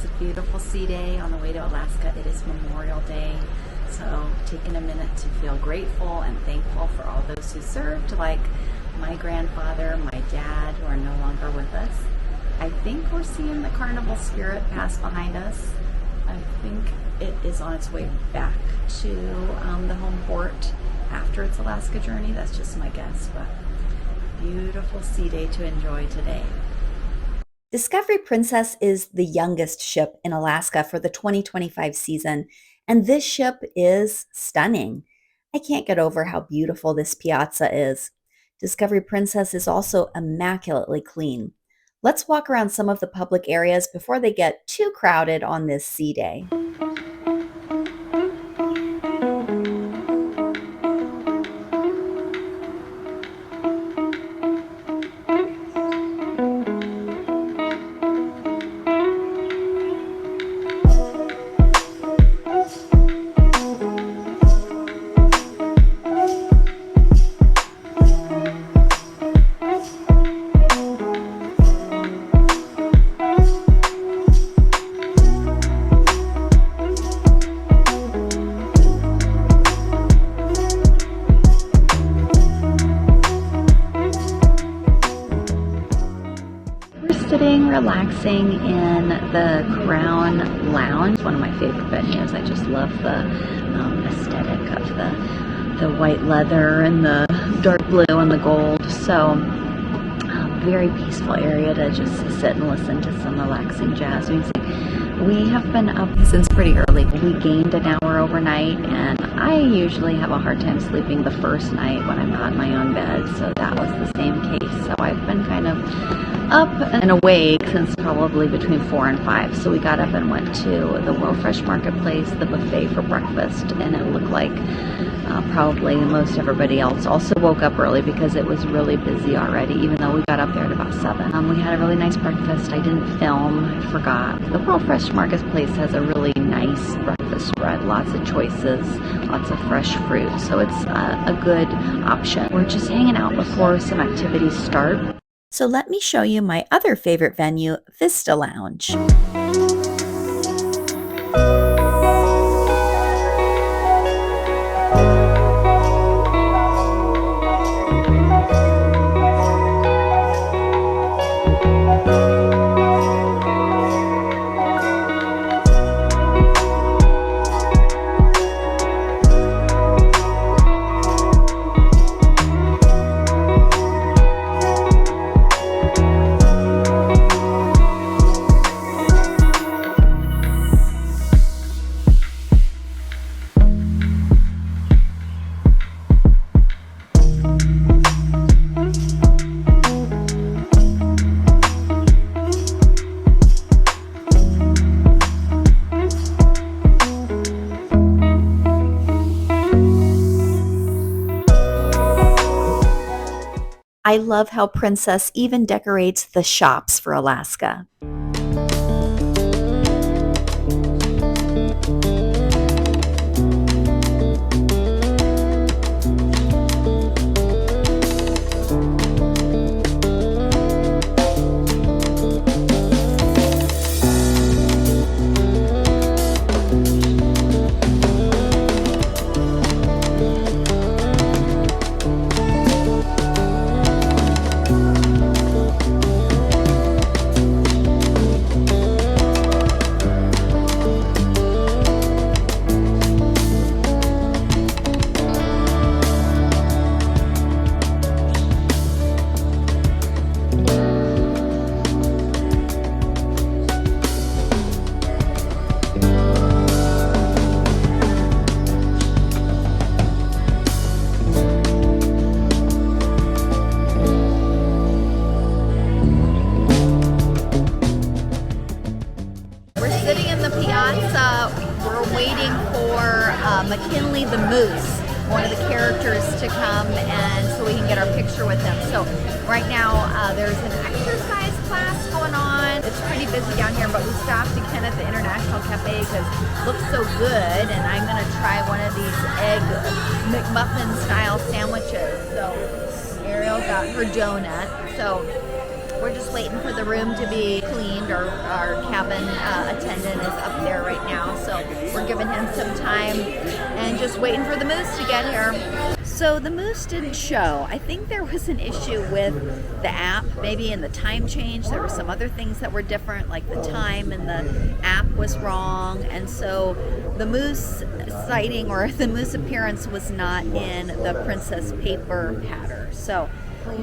It's a beautiful sea day on the way to Alaska. It is Memorial Day, so taking a minute to feel grateful and thankful for all those who served, like my grandfather, my dad, who are no longer with us. I think we're seeing the carnival spirit pass behind us. I think it is on its way back to the home port after its Alaska journey. That's just my guess, but beautiful sea day to enjoy today. Discovery Princess is the youngest ship in Alaska for the 2025 season, and this ship is stunning. I can't get over how beautiful this Piazza is. Discovery Princess is also immaculately clean. Let's walk around some of the public areas before they get too crowded on this sea day. Sitting, relaxing in the Crown Lounge, one of my favorite venues. I just love the aesthetic of the white leather and the dark blue and the gold. So very peaceful area to just sit and listen to some relaxing jazz music. We have been up since pretty early. We gained an hour overnight, and I usually have a hard time sleeping the first night when I'm not in my own bed, so that was the same case. So I've been kind of up and awake since probably between 4 and 5. So we got up and went to the World Fresh Marketplace, the buffet for breakfast, and it looked like probably most everybody else also woke up early because it was really busy already, even though we got up there at about 7. We had a really nice breakfast. I didn't film, I forgot. The World Fresh Marketplace has a really nice breakfast spread, lots of choices, lots of fresh fruit, so it's a good option. We're just hanging out before some activities start. So let me show you my other favorite venue, Vista Lounge. I love how Princess even decorates the shops for Alaska. Piazza, we're waiting for McKinley the Moose, one of the characters, to come, and so we can get our picture with him. So right now there's an exercise class going on. It's pretty busy down here, but we stopped again at the International Cafe because it looks so good, and I'm going to try one of these egg McMuffin style sandwiches. So Ariel got her donut. So We're just waiting for the room to be cleaned. Our cabin attendant is up there right now, so we're giving him some time and just waiting for the moose to get here. So the moose didn't show. I think there was an issue with the app, maybe in the time change. There were some other things that were different, like the time and the app was wrong, and so the moose sighting or the moose appearance was not in the princess paper pattern. So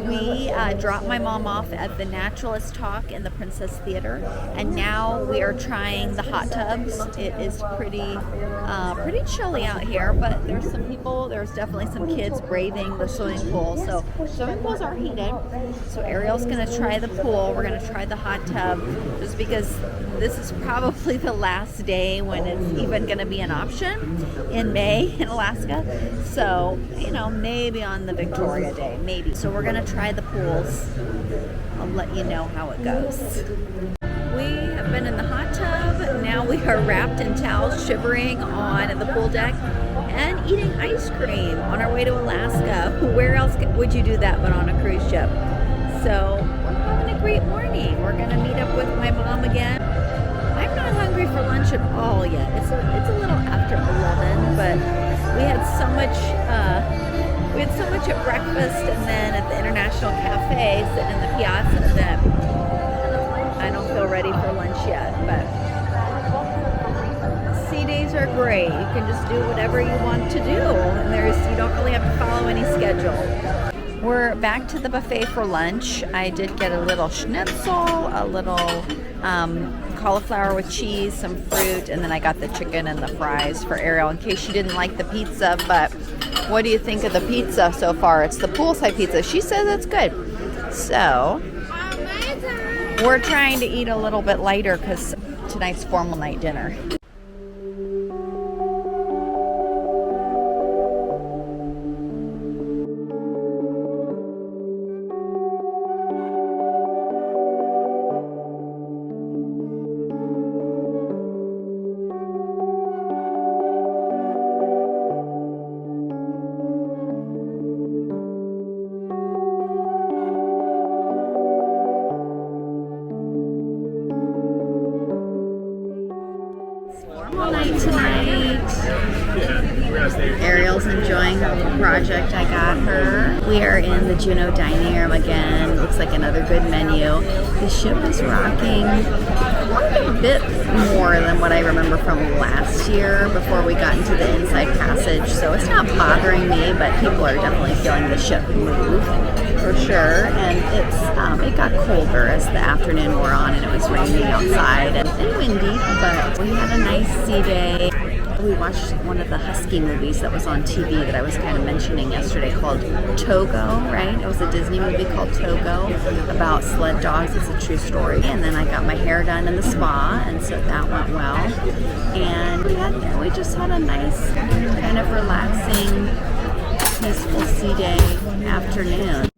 we dropped my mom off at the Naturalist Talk in the Princess Theater, and now we are trying the hot tubs. It is pretty chilly out here, but there's some people, there's definitely some kids braving the swimming pool. So swimming pools are heated. So Ariel's gonna try the pool. We're gonna try the hot tub just because this is probably the last day when it's even gonna be an option in May in Alaska. So, you know, maybe on the Victoria Day, maybe. So we're gonna try the pools. I'll let you know how it goes. We have been in the hot tub. Now we are wrapped in towels, shivering on the pool deck and eating ice cream on our way to Alaska. Where else would you do that but on a cruise ship? So we're having a great morning. We're gonna meet up with my mom again. I'm not hungry for lunch at all yet. It's a little after 11, but we had so much at breakfast and then at the International Cafe sitting in the Piazza that I don't feel ready for lunch yet. But sea days are great. You can just do whatever you want to do, and you don't really have to follow any schedule. We're back to the buffet for lunch. I did get a little schnitzel, a little cauliflower with cheese, some fruit, and then I got the chicken and the fries for Ariel in case she didn't like the pizza. But what do you think of the pizza so far? It's the poolside pizza. She says it's good. So we're trying to eat a little bit lighter because tonight's formal night dinner. Night tonight. Ariel's enjoying her little project I got her. We are in the Juneau dining room again. Looks like another good menu. The ship is rocking a bit more than what I remember from last year before we got into the inside passage. So it's not bothering me, but people are definitely feeling the ship move for sure. And it got colder as the afternoon wore on and it was raining outside and windy, but we had a nice sea day. We watched one of the Husky movies that was on TV that I was kind of mentioning yesterday called Togo, right? It was a Disney movie called Togo about sled dogs. It's a true story. And then I got my hair done in the spa, and so that went well. And we just had a nice kind of relaxing, peaceful sea day afternoon.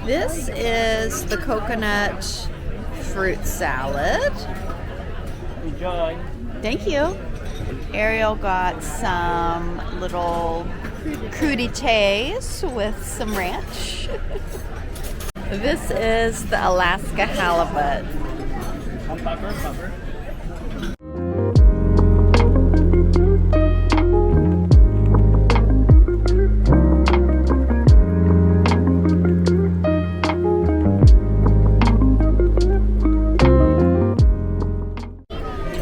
This is the coconut fruit salad. Enjoy. Thank you. Ariel got some little crudités with some ranch. This is the Alaska halibut. Pepper.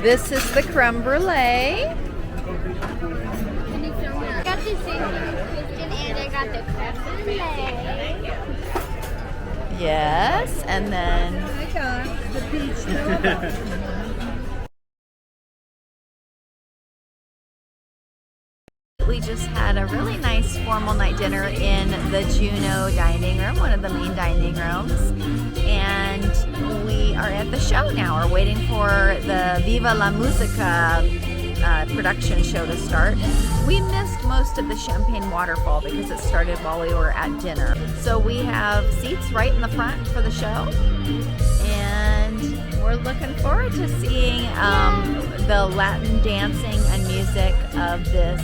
This is the creme brulee. I got the Christian and I got the creme brulee. Yes, and then I got the peach. we just had a really nice formal night dinner in the Juneau dining room, one of the main dining rooms. And we are at the show now. We're waiting for the Viva la Musica production show to start. We missed most of the Champagne Waterfall because it started while we were at dinner. So we have seats right in the front for the show. And we're looking forward to seeing the Latin dancing and music of this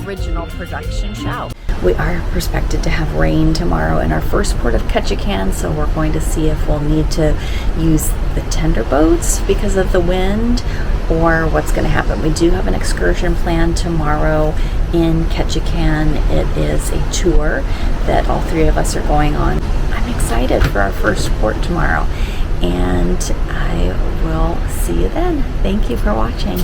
original production show. We are expected to have rain tomorrow in our first port of Ketchikan, so we're going to see if we'll need to use the tender boats because of the wind or what's going to happen. We do have an excursion planned tomorrow in Ketchikan. It is a tour that all three of us are going on. I'm excited for our first port tomorrow, and I will see you then. Thank you for watching.